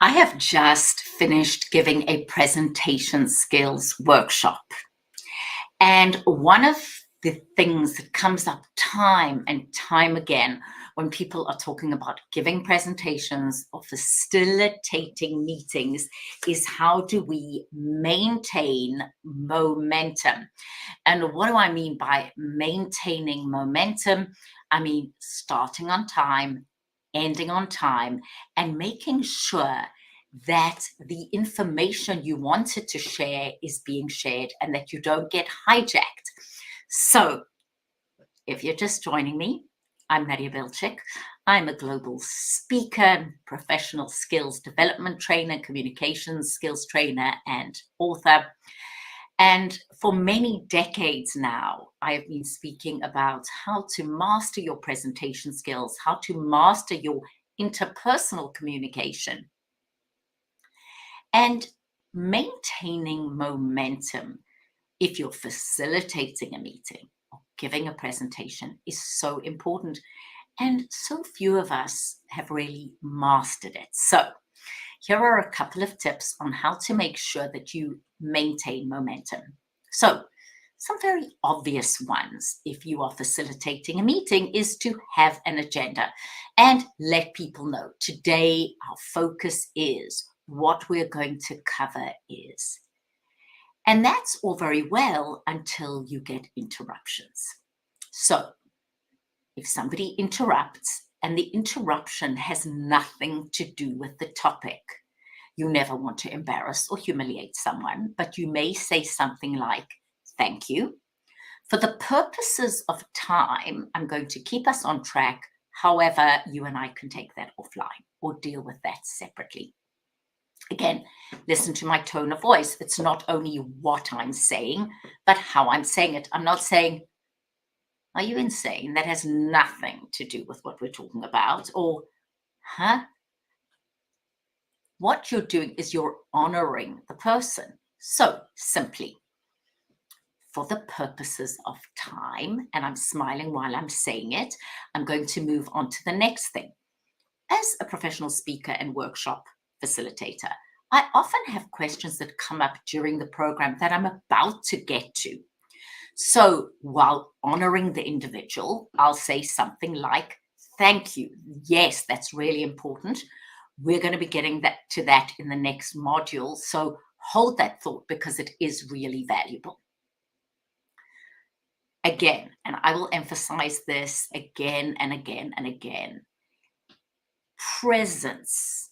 I have just finished giving a presentation skills workshop. And one of the things that comes up time and time again when people are talking about giving presentations or facilitating meetings is how do we maintain momentum? And what do I mean by maintaining momentum? I mean starting on time, ending on time, and making sure that the information you wanted to share is being shared and that you don't get hijacked. So, if you're just joining me, I'm Nadia. I'm a global speaker, professional skills development trainer, communications skills trainer, and author. And for many decades now, I have been speaking about how to master your presentation skills, how to master your interpersonal communication, and maintaining momentum if you're facilitating a meeting or giving a presentation is so important. And so few of us have really mastered it. So here are a couple of tips on how to make sure that you maintain momentum. So some very obvious ones if you are facilitating a meeting is to have an agenda and let people know today our focus is what we're going to cover is. And that's all very well until you get interruptions. So if somebody interrupts and the interruption has nothing to do with the topic, you never want to embarrass or humiliate someone, but you may say something like, thank you. For the purposes of time, I'm going to keep us on track. However, you and I can take that offline or deal with that separately. Again, listen to my tone of voice. It's not only what I'm saying, but how I'm saying it. I'm not saying, are you insane? That has nothing to do with what we're talking about. Or, huh? What you're doing is you're honoring the person. So simply, for the purposes of time, and I'm smiling while I'm saying it, I'm going to move on to the next thing. As a professional speaker and workshop facilitator, I often have questions that come up during the program that I'm about to get to. So while honoring the individual, I'll say something like, thank you. Yes, that's really important. We're going to be getting to that in the next module. So hold that thought because it is really valuable. Again, and I will emphasize this again and again and again, presence.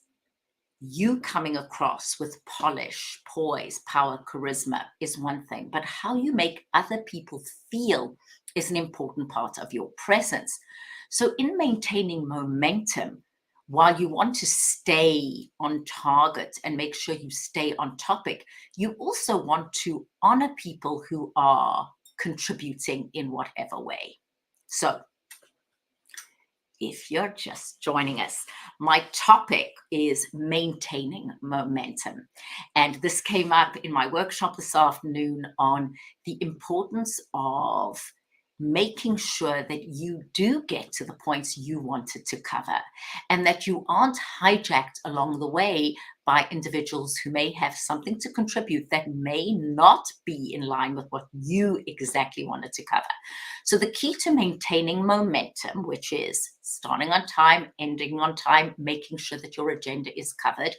You coming across with polish, poise, power, charisma is one thing, but how you make other people feel is an important part of your presence. So in maintaining momentum, while you want to stay on target and make sure you stay on topic, you also want to honor people who are contributing in whatever way. So if you're just joining us, my topic is maintaining momentum. And this came up in my workshop this afternoon on the importance of making sure that you do get to the points you wanted to cover and that you aren't hijacked along the way by individuals who may have something to contribute that may not be in line with what you exactly wanted to cover. So the key to maintaining momentum, which is starting on time, ending on time, making sure that your agenda is covered,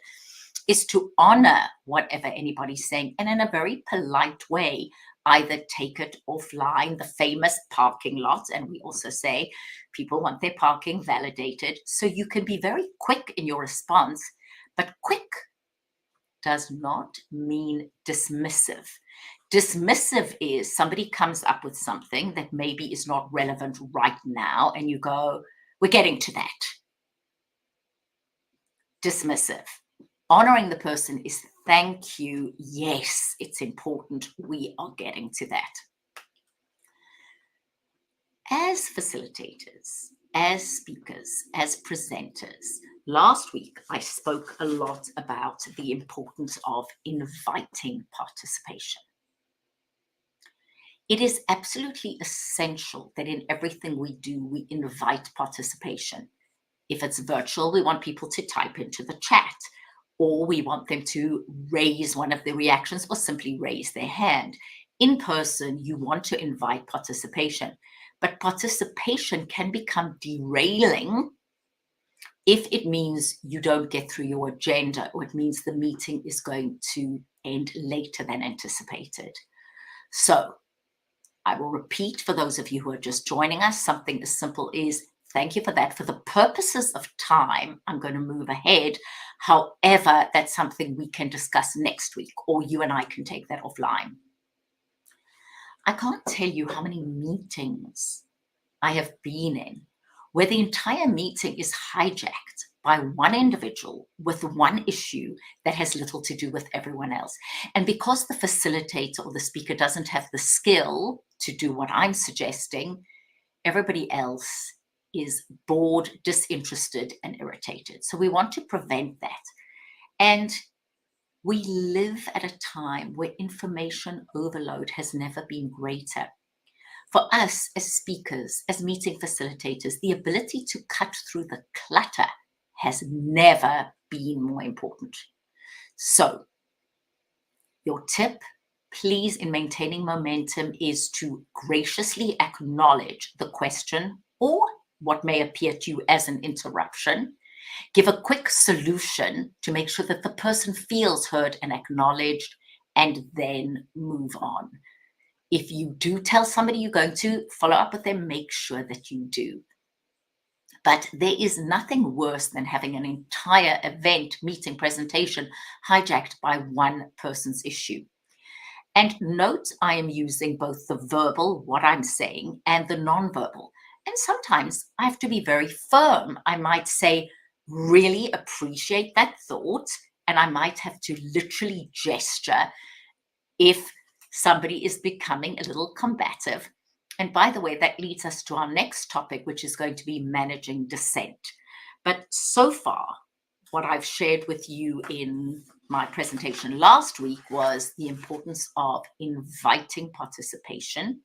is to honor whatever anybody's saying and in a very polite way, either take it offline, the famous parking lot. And we also say people want their parking validated. So you can be very quick in your response, but quick does not mean dismissive. Dismissive is somebody comes up with something that maybe is not relevant right now, and you go, we're getting to that. Dismissive. Honoring the person is thank you. Yes, it's important. We are getting to that. As facilitators, as speakers, as presenters, last week I spoke a lot about the importance of inviting participation. It is absolutely essential that in everything we do, we invite participation. If it's virtual, we want people to type into the chat. or we want them to raise one of their reactions or simply raise their hand. In person, you want to invite participation, but participation can become derailing if it means you don't get through your agenda, or it means the meeting is going to end later than anticipated. So I will repeat for those of you who are just joining us, something as simple as, thank you for that. For the purposes of time, I'm going to move ahead. However, that's something we can discuss next week, or you and I can take that offline. I can't tell you how many meetings I have been in where the entire meeting is hijacked by one individual with one issue that has little to do with everyone else. And because the facilitator or the speaker doesn't have the skill to do what I'm suggesting, everybody else is bored, disinterested, and irritated. So we want to prevent that. And we live at a time where information overload has never been greater. For us as speakers, as meeting facilitators, the ability to cut through the clutter has never been more important. So your tip, please, in maintaining momentum is to graciously acknowledge the question or what may appear to you as an interruption. Give a quick solution to make sure that the person feels heard and acknowledged, and then move on. If you do tell somebody you're going to follow up with them, make sure that you do. But there is nothing worse than having an entire event, meeting, presentation hijacked by one person's issue. And note, I am using both the verbal, what I'm saying, and the nonverbal. And sometimes I have to be very firm. I might say, really appreciate that thought, and I might have to literally gesture if somebody is becoming a little combative. And by the way, that leads us to our next topic, which is going to be managing dissent. But so far, what I've shared with you in my presentation last week was the importance of inviting participation.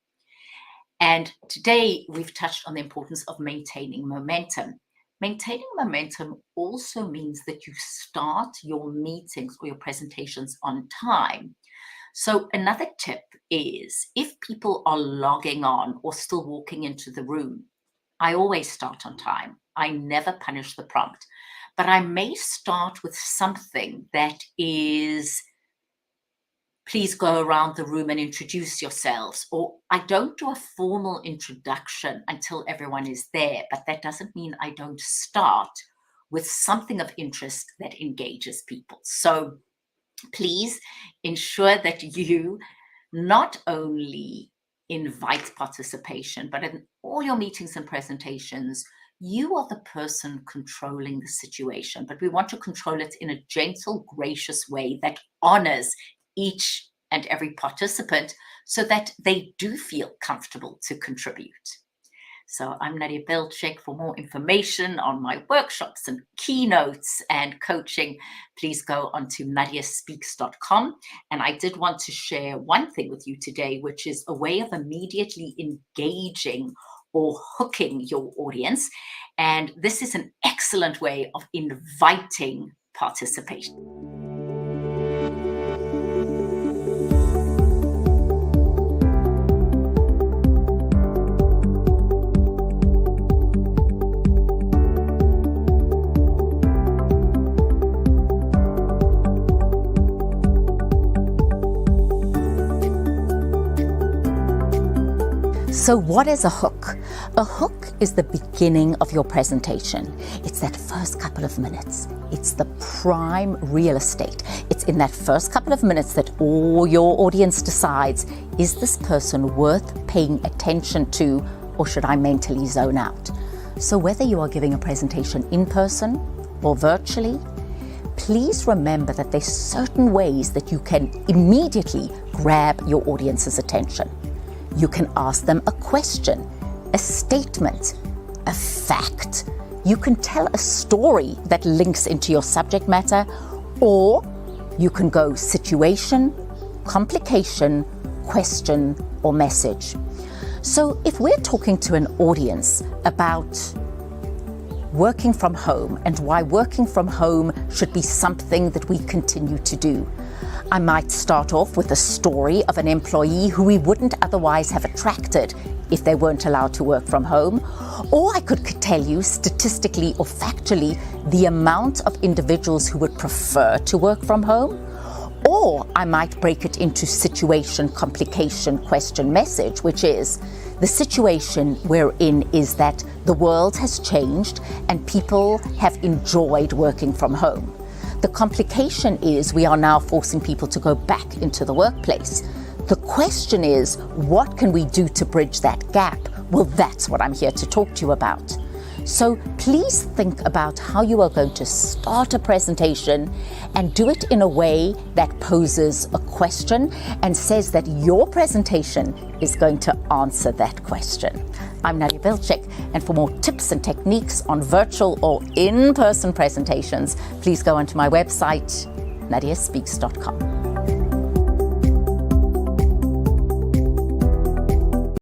And today we've touched on the importance of maintaining momentum. Maintaining momentum also means that you start your meetings or your presentations on time. So another tip is, if people are logging on or still walking into the room, I always start on time. I never punish the prompt, but I may start with something that is, please go around the room and introduce yourselves, or I don't do a formal introduction until everyone is there, but that doesn't mean I don't start with something of interest that engages people. So please ensure that you not only invite participation, but in all your meetings and presentations, you are the person controlling the situation, but we want to control it in a gentle, gracious way that honors each and every participant so that they do feel comfortable to contribute. So I'm Nadia. For more information on my workshops and keynotes and coaching, please go onto nadiaspeaks.com. And I did want to share one thing with you today, which is a way of immediately engaging or hooking your audience. And this is an excellent way of inviting participation. So what is a hook? A hook is the beginning of your presentation. It's that first couple of minutes. It's the prime real estate. It's in that first couple of minutes that all your audience decides, is this person worth paying attention to, or should I mentally zone out? So whether you are giving a presentation in person or virtually, please remember that there's certain ways that you can immediately grab your audience's attention. You can ask them a question, a statement, a fact. You can tell a story that links into your subject matter, or you can go situation, complication, question, or message. So if we're talking to an audience about working from home and why working from home should be something that we continue to do. I might start off with a story of an employee who we wouldn't otherwise have attracted if they weren't allowed to work from home. Or I could tell you statistically or factually the amount of individuals who would prefer to work from home. Or I might break it into situation, complication, question, message, which is the situation we're in is that the world has changed and people have enjoyed working from home. The complication is we are now forcing people to go back into the workplace. The question is, what can we do to bridge that gap? Well, that's what I'm here to talk to you about. So please think about how you are going to start a presentation and do it in a way that poses a question and says that your presentation is going to answer that question. I'm Nadia, and for more tips and techniques on virtual or in-person presentations, please go onto my website, nadiaspeaks.com.